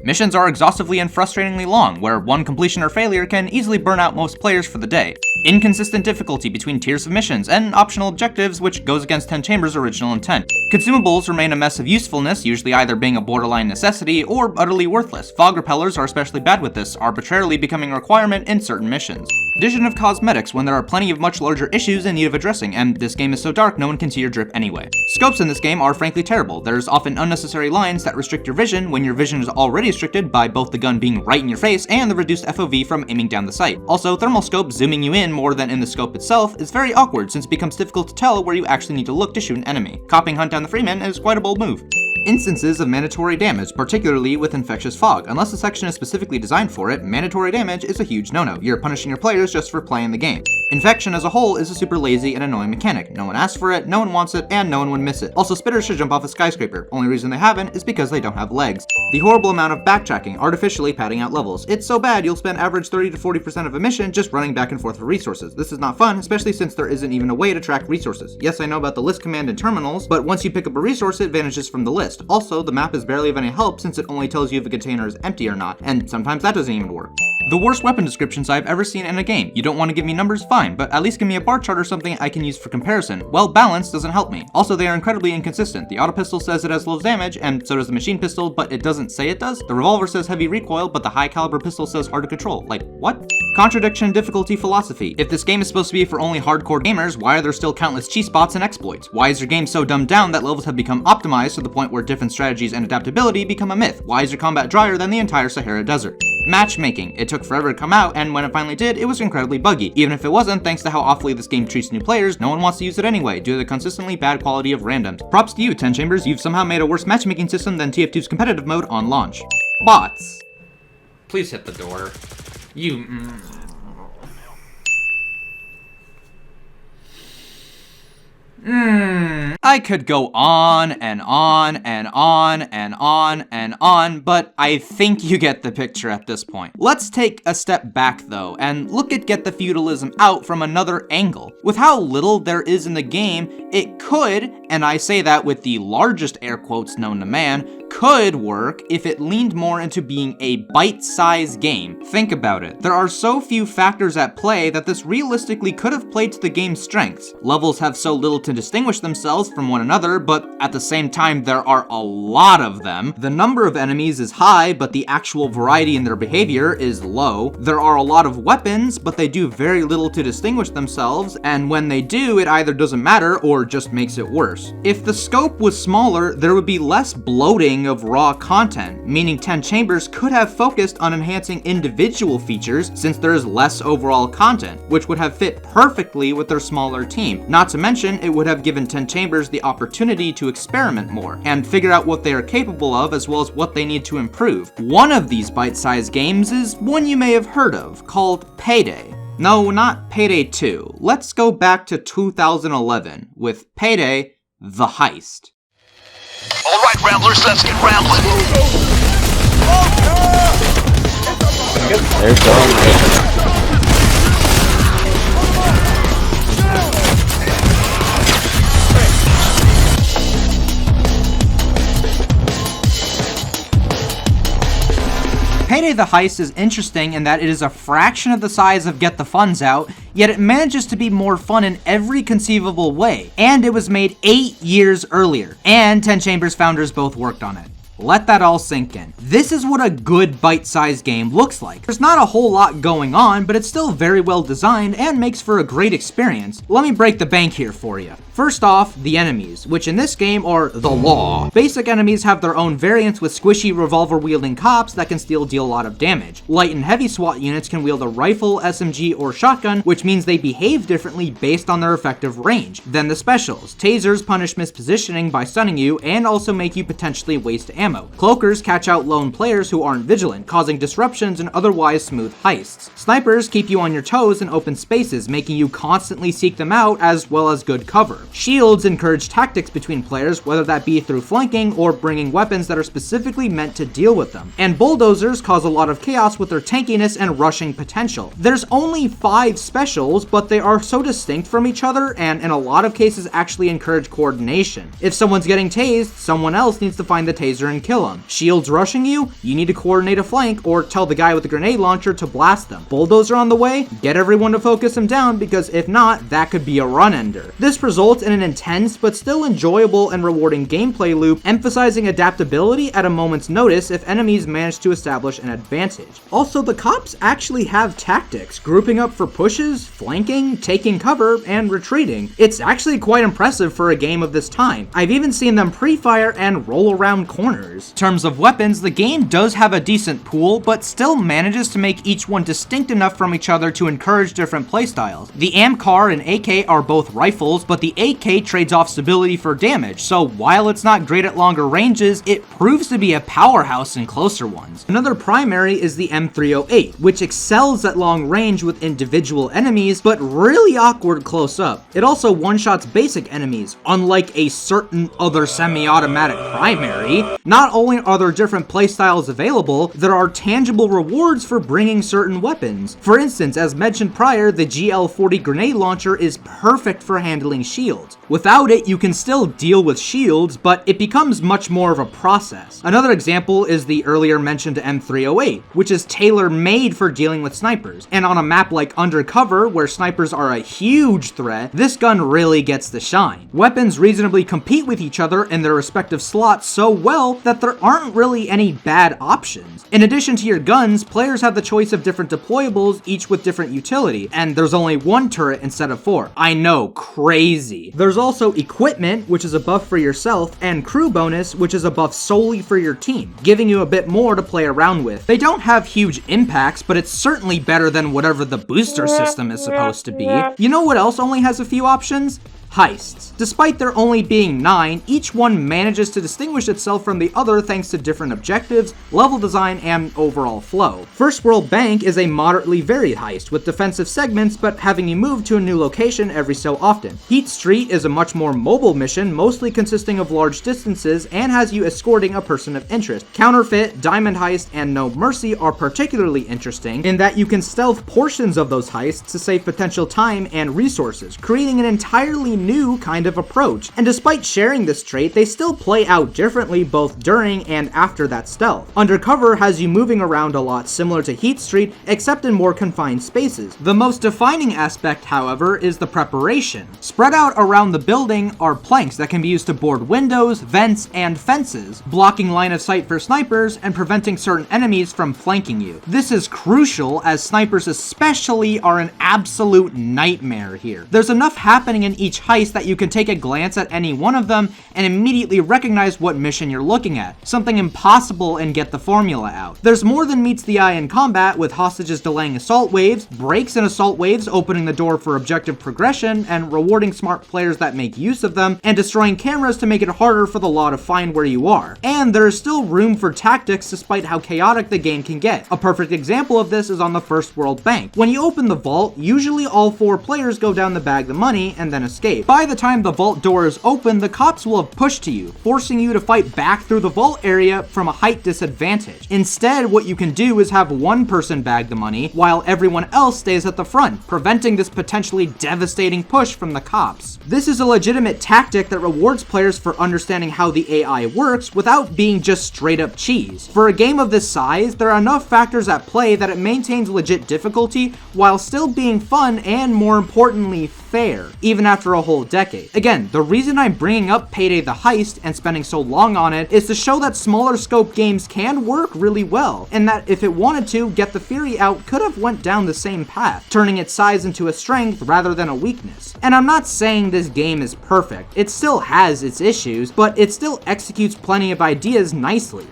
Missions are exhaustively and frustratingly long, where one completion or failure can easily burn out most players for the day. Inconsistent difficulty between tiers of missions, and optional objectives, which goes against 10 Chambers' original intent. Consumables remain a mess of usefulness, usually either being a borderline necessity or utterly worthless. Fog repellers are especially bad with this, arbitrarily becoming a requirement in certain missions. Addition of cosmetics when there are plenty of much larger issues in need of addressing, and this game is so dark no one can see your drip anyway. Scopes in this game are frankly terrible. There's often unnecessary lines that restrict your vision when your vision is already restricted by both the gun being right in your face and the reduced FOV from aiming down the sight. Also, thermal scope zooming you in more than in the scope itself is very awkward since it becomes difficult to tell where you actually need to look to shoot an enemy. Copying Hunt Down the Freeman is quite a bold move. Instances of mandatory damage, particularly with infectious fog. Unless the section is specifically designed for it, mandatory damage is a huge no-no. You're punishing your players just for playing the game. Infection as a whole is a super lazy and annoying mechanic. No one asks for it, no one wants it, and no one would miss it. Also, spitters should jump off a skyscraper. Only reason they haven't is because they don't have legs. The horrible amount of backtracking, artificially padding out levels. It's so bad you'll spend average 30 to 40% of a mission just running back and forth for resources. This is not fun, especially since there isn't even a way to track resources. Yes, I know about the list command in terminals, but once you pick up a resource, it vanishes from the list. Also, the map is barely of any help since it only tells you if a container is empty or not, and sometimes that doesn't even work. The worst weapon descriptions I've ever seen in a game. You don't want to give me numbers? Fine, but at least give me a bar chart or something I can use for comparison. Well balanced doesn't help me. Also, they are incredibly inconsistent. The auto pistol says it has low damage, and so does the machine pistol, but it doesn't say it does. The revolver says heavy recoil, but the high caliber pistol says hard to control. Like, what? Contradiction difficulty philosophy. If this game is supposed to be for only hardcore gamers, why are there still countless cheat spots and exploits? Why is your game so dumbed down that levels have become optimized to the point where different strategies and adaptability become a myth? Why is your combat drier than the entire Sahara Desert? Matchmaking. It took forever to come out, and when it finally did, it was incredibly buggy. Even if it wasn't, thanks to how awfully this game treats new players, no one wants to use it anyway, due to the consistently bad quality of randoms. Props to you, 10 Chambers, you've somehow made a worse matchmaking system than TF2's competitive mode on launch. Bots. Please hit the door. I could go on and on and on and on and on, but I think you get the picture at this point. Let's take a step back though, and look at Get the Feudalism Out from another angle. With how little there is in the game, it could, and I say that with the largest air quotes known to man, could work if it leaned more into being a bite-sized game. Think about it. There are so few factors at play that this realistically could have played to the game's strengths. Levels have so little to distinguish themselves from one another, but at the same time there are a lot of them. The number of enemies is high, but the actual variety in their behavior is low. There are a lot of weapons, but they do very little to distinguish themselves, and when they do, it either doesn't matter or just makes it worse. If the scope was smaller, there would be less bloating of raw content, meaning 10 Chambers could have focused on enhancing individual features since there is less overall content, which would have fit perfectly with their smaller team. Not to mention, it would have given 10 Chambers the opportunity to experiment more and figure out what they are capable of as well as what they need to improve. One of these bite-sized games is one you may have heard of, called Payday. No, not Payday 2. Let's go back to 2011 with Payday, the Heist. All right, Ramblers, let's get rambling. There's going. Payday the Heist is interesting in that it is a fraction of the size of Get the Funds Out, yet it manages to be more fun in every conceivable way, and it was made 8 years earlier, and 10 Chambers founders both worked on it. Let that all sink in. This is what a good bite-sized game looks like. There's not a whole lot going on, but it's still very well designed and makes for a great experience. Let me break the bank here for you. First off, the enemies, which in this game are the law. Basic enemies have their own variants with squishy revolver-wielding cops that can still deal a lot of damage. Light and heavy SWAT units can wield a rifle, SMG, or shotgun, which means they behave differently based on their effective range. Then the specials. Tasers punish mispositioning by stunning you and also make you potentially waste ammo. Cloakers catch out lone players who aren't vigilant, causing disruptions in otherwise smooth heists. Snipers keep you on your toes in open spaces, making you constantly seek them out as well as good cover. Shields encourage tactics between players, whether that be through flanking or bringing weapons that are specifically meant to deal with them. And bulldozers cause a lot of chaos with their tankiness and rushing potential. There's only 5 specials, but they are so distinct from each other and in a lot of cases actually encourage coordination. If someone's getting tased, someone else needs to find the taser and kill them. Shields rushing you need to coordinate a flank or tell the guy with the grenade launcher to blast them. Bulldozer on the way, get everyone to focus him down, because if not, that could be a run ender. This results in an intense but still enjoyable and rewarding gameplay loop, emphasizing adaptability at a moment's notice if enemies manage to establish an advantage. Also, the cops actually have tactics, grouping up for pushes, flanking, taking cover, and retreating. It's actually quite impressive for a game of this time. I've even seen them pre-fire and roll around corners. In terms of weapons, the game does have a decent pool, but still manages to make each one distinct enough from each other to encourage different playstyles. The AMCAR and AK are both rifles, but the AK trades off stability for damage, so while it's not great at longer ranges, it proves to be a powerhouse in closer ones. Another primary is the M308, which excels at long range with individual enemies, but really awkward close up. It also one-shots basic enemies, unlike a certain other semi-automatic primary. Not only are there different playstyles available, there are tangible rewards for bringing certain weapons. For instance, as mentioned prior, the GL40 grenade launcher is perfect for handling shields. Without it, you can still deal with shields, but it becomes much more of a process. Another example is the earlier mentioned M308, which is tailor-made for dealing with snipers. And on a map like Undercover, where snipers are a huge threat, this gun really gets the shine. Weapons reasonably compete with each other in their respective slots so well that there aren't really any bad options. In addition to your guns, players have the choice of different deployables, each with different utility, and there's only one turret instead of 4. I know, crazy. There's also equipment, which is a buff for yourself, and crew bonus, which is a buff solely for your team, giving you a bit more to play around with. They don't have huge impacts, but it's certainly better than whatever the booster system is supposed to be. You know what else only has a few options? Heists. Despite there only being 9, each one manages to distinguish itself from the other thanks to different objectives, level design, and overall flow. First World Bank is a moderately varied heist, with defensive segments but having you move to a new location every so often. Heat Street is a much more mobile mission, mostly consisting of large distances, and has you escorting a person of interest. Counterfeit, Diamond Heist, and No Mercy are particularly interesting in that you can stealth portions of those heists to save potential time and resources, creating an entirely new kind of approach. And despite sharing this trait, they still play out differently both during and after that stealth. Undercover has you moving around a lot similar to Heat Street, except in more confined spaces. The most defining aspect, however, is the preparation. Spread out around the building are planks that can be used to board windows, vents, and fences, blocking line of sight for snipers and preventing certain enemies from flanking you. This is crucial as snipers especially are an absolute nightmare here. There's enough happening in each heist that you can take a glance at any one of them and immediately recognize what mission you're looking at, something impossible and get the formula out. There's more than meets the eye in combat, with hostages delaying assault waves, breaks in assault waves opening the door for objective progression and rewarding smart players that make use of them, and destroying cameras to make it harder for the law to find where you are. And there is still room for tactics despite how chaotic the game can get. A perfect example of this is on the First World Bank. When you open the vault, usually all 4 players go down to bag the money and then escape. By the time the vault door is open, the cops will have pushed to you, forcing you to fight back through the vault area from a height disadvantage. Instead, what you can do is have one person bag the money, while everyone else stays at the front, preventing this potentially devastating push from the cops. This is a legitimate tactic that rewards players for understanding how the AI works without being just straight up cheese. For a game of this size, there are enough factors at play that it maintains legit difficulty while still being fun and, more importantly, fair, even after a whole decade. Again, the reason I'm bringing up Payday the Heist and spending so long on it is to show that smaller scope games can work really well, and that if it wanted to, Get the Fury Out could have went down the same path, turning its size into a strength rather than a weakness. And I'm not saying this game is perfect, it still has its issues, but it still executes plenty of ideas nicely.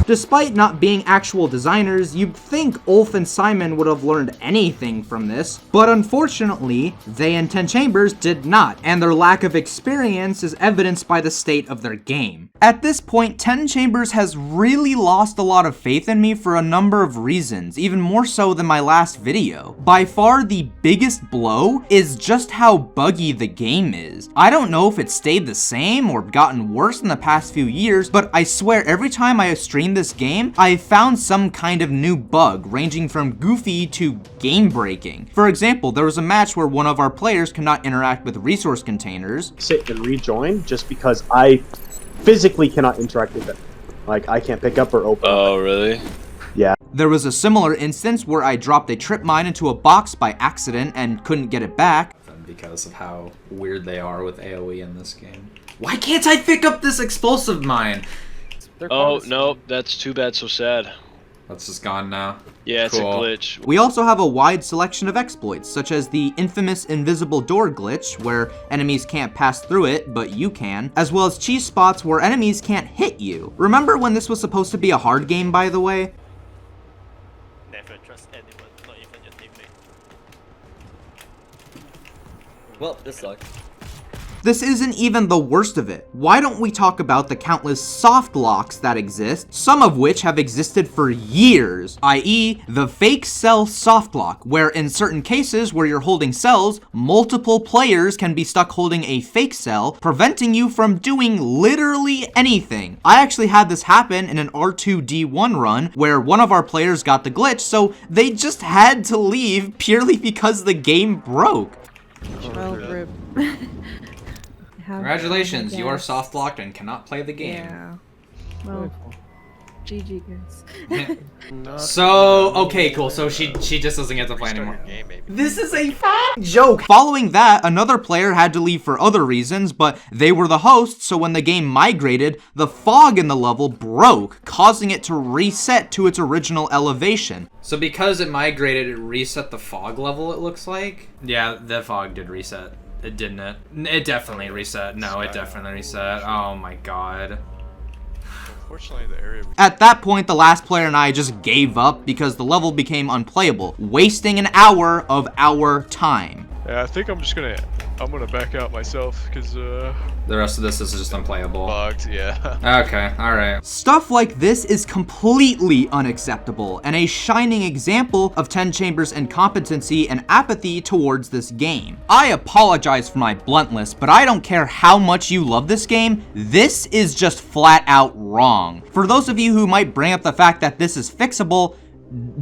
Despite not being actual designers, you'd think Ulf and Simon would have learned anything from this, but unfortunately, they and 10 Chambers did not, and their lack of experience is evidenced by the state of their game. At this point, 10 Chambers has really lost a lot of faith in me for a number of reasons, even more so than my last video. By far, the biggest blow is just how buggy the game is. I don't know if it stayed the same or gotten worse in the past few years, but I swear every time I stream playing this game, I found some kind of new bug ranging from goofy to game-breaking. For example, there was a match where one of our players could not interact with resource containers. Sit and rejoin just because I physically cannot interact with it. Like, I can't pick up or open. Oh, really? Yeah. There was a similar instance where I dropped a trip mine into a box by accident and couldn't get it back. Because of how weird they are with AoE in this game. Why can't I pick up this explosive mine? Oh, no, that's too bad, so sad. That's just gone now. Yeah, it's Cool. a glitch. We also have a wide selection of exploits, such as the infamous invisible door glitch, where enemies can't pass through it, but you can, as well as cheese spots where enemies can't hit you. Remember when this was supposed to be a hard game, by the way? Never trust anyone, not even your teammate. Well, this sucks. This isn't even the worst of it. Why don't we talk about the countless soft locks that exist, some of which have existed for years, i.e. the fake cell soft lock, where in certain cases where you're holding cells, multiple players can be stuck holding a fake cell, preventing you from doing literally anything. I actually had this happen in an R2D1 run, where one of our players got the glitch, so they just had to leave purely because the game broke. Well, rip. Congratulations, you are soft locked and cannot play the game. Yeah. Well, GG guys. So, okay, cool. So she just doesn't get to play anymore. This is a joke. Following that, another player had to leave for other reasons, but they were the host, so when the game migrated, the fog in the level broke, causing it to reset to its original elevation. So because it migrated, it reset the fog level, it looks like? Yeah, the fog did reset. It didn't it? It definitely reset. No, it definitely reset. Oh my god. Unfortunately, the area... At that point, the last player and I just gave up because the level became unplayable, wasting an hour of our time. Yeah, I think I'm gonna back out myself, because, The rest of this is just unplayable. bugged, yeah. Okay, alright. Stuff like this is completely unacceptable, and a shining example of 10 Chambers' incompetency and apathy towards this game. I apologize for my bluntness, but I don't care how much you love this game, this is just flat out wrong. For those of you who might bring up the fact that this is fixable,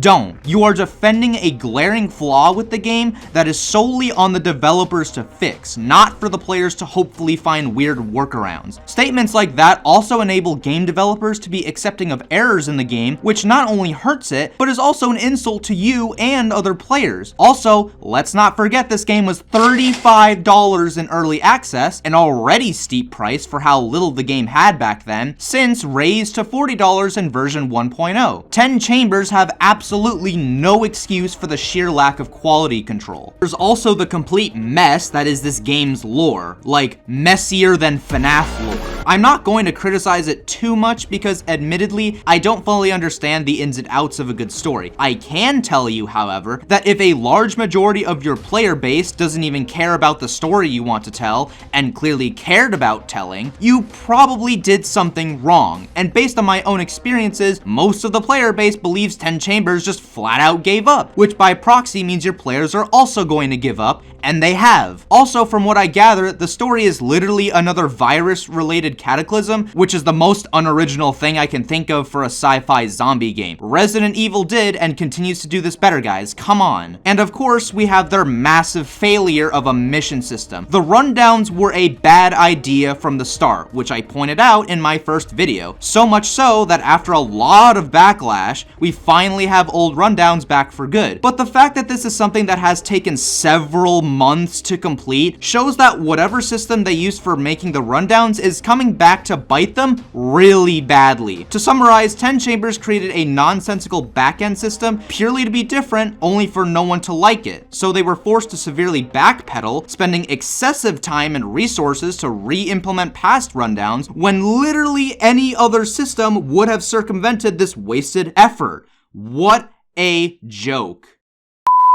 don't. You are defending a glaring flaw with the game that is solely on the developers to fix, not for the players to hopefully find weird workarounds. Statements like that also enable game developers to be accepting of errors in the game, which not only hurts it, but is also an insult to you and other players. Also, let's not forget this game was $35 in early access, an already steep price for how little the game had back then, since raised to $40 in version 1.0. 10 Chambers have absolutely no excuse for the sheer lack of quality control. There's also the complete mess that is this game's lore, like messier than FNAF lore. I'm not going to criticize it too much because admittedly, I don't fully understand the ins and outs of a good story. I can tell you, however, that if a large majority of your player base doesn't even care about the story you want to tell, and clearly cared about telling, you probably did something wrong. And based on my own experiences, most of the player base believes 10 Chambers just flat out gave up, which by proxy means your players are also going to give up, and they have. Also, from what I gather, the story is literally another virus-related cataclysm, which is the most unoriginal thing I can think of for a sci-fi zombie game. Resident Evil did and continues to do this better, guys. Come on. And of course, we have their massive failure of a mission system. The rundowns were a bad idea from the start, which I pointed out in my first video. So much so that after a lot of backlash, we finally have old rundowns back for good. But the fact that this is something that has taken several months to complete shows that whatever system they used for making the rundowns is coming back to bite them really badly. To summarize, 10 Chambers created a nonsensical backend system purely to be different, only for no one to like it. So they were forced to severely backpedal, spending excessive time and resources to re-implement past rundowns when literally any other system would have circumvented this wasted effort. What a joke.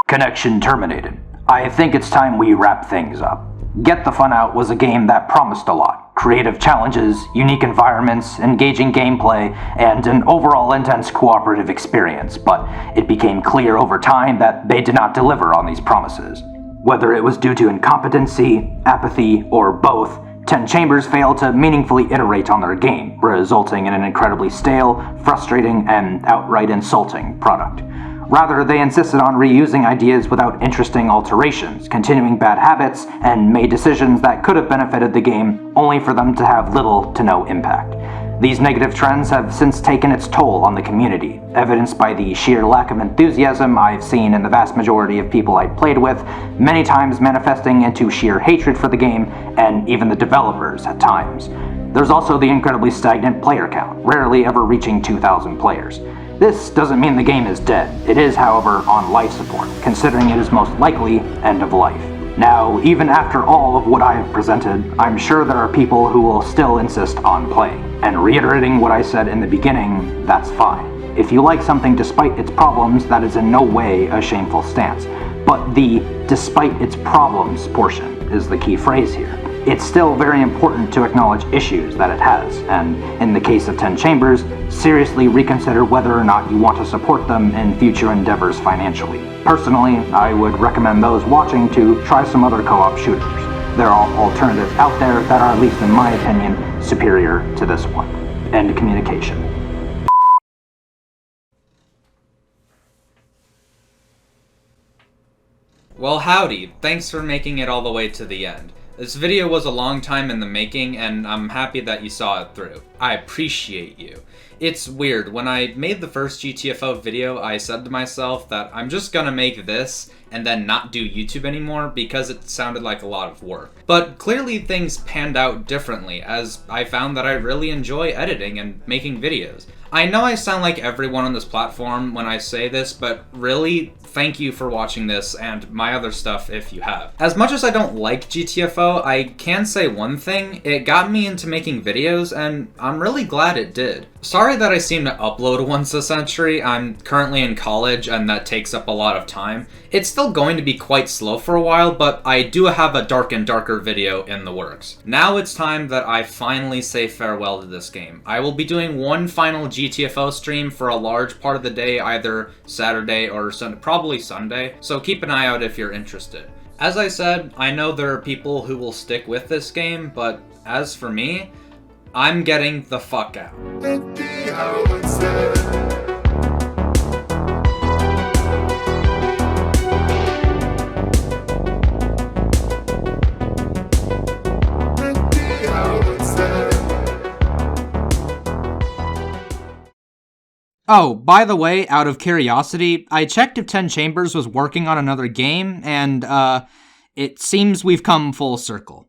Connection terminated. I think it's time we wrap things up. Get the Fun Out was a game that promised a lot. Creative challenges, unique environments, engaging gameplay, and an overall intense cooperative experience, but it became clear over time that they did not deliver on these promises. Whether it was due to incompetency, apathy, or both, 10 Chambers failed to meaningfully iterate on their game, resulting in an incredibly stale, frustrating, and outright insulting product. Rather, they insisted on reusing ideas without interesting alterations, continuing bad habits, and made decisions that could have benefited the game, only for them to have little to no impact. These negative trends have since taken its toll on the community, evidenced by the sheer lack of enthusiasm I've seen in the vast majority of people I've played with, many times manifesting into sheer hatred for the game, and even the developers at times. There's also the incredibly stagnant player count, rarely ever reaching 2,000 players. This doesn't mean the game is dead. It is, however, on life support, considering it is most likely end of life. Now, even after all of what I have presented, I'm sure there are people who will still insist on playing. And reiterating what I said in the beginning, that's fine. If you like something despite its problems, that is in no way a shameful stance. But the despite its problems portion is the key phrase here. It's still very important to acknowledge issues that it has, and in the case of 10 Chambers, seriously reconsider whether or not you want to support them in future endeavors financially. Personally, I would recommend those watching to try some other co-op shooters. There are alternatives out there that are, at least in my opinion, superior to this one. End communication. Well, howdy. Thanks for making it all the way to the end. This video was a long time in the making, and I'm happy that you saw it through. I appreciate you. It's weird, when I made the first GTFO video, I said to myself that I'm just gonna make this and then not do YouTube anymore because it sounded like a lot of work. But clearly things panned out differently, as I found that I really enjoy editing and making videos. I know I sound like everyone on this platform when I say this, but really, thank you for watching this and my other stuff if you have. As much as I don't like GTFO, I can say one thing, it got me into making videos and I'm really glad it did. Sorry that I seem to upload once a century. I'm currently in college and that takes up a lot of time. It's still going to be quite slow for a while, but I do have a Dark and Darker video in the works. Now it's time that I finally say farewell to this game. I will be doing one final GTFO stream for a large part of the day, either Saturday or Sunday, probably Sunday, so keep an eye out if you're interested. As I said, I know there are people who will stick with this game, but as for me, I'm getting the fuck out. Oh, by the way, out of curiosity, I checked if 10 Chambers was working on another game, and, it seems we've come full circle.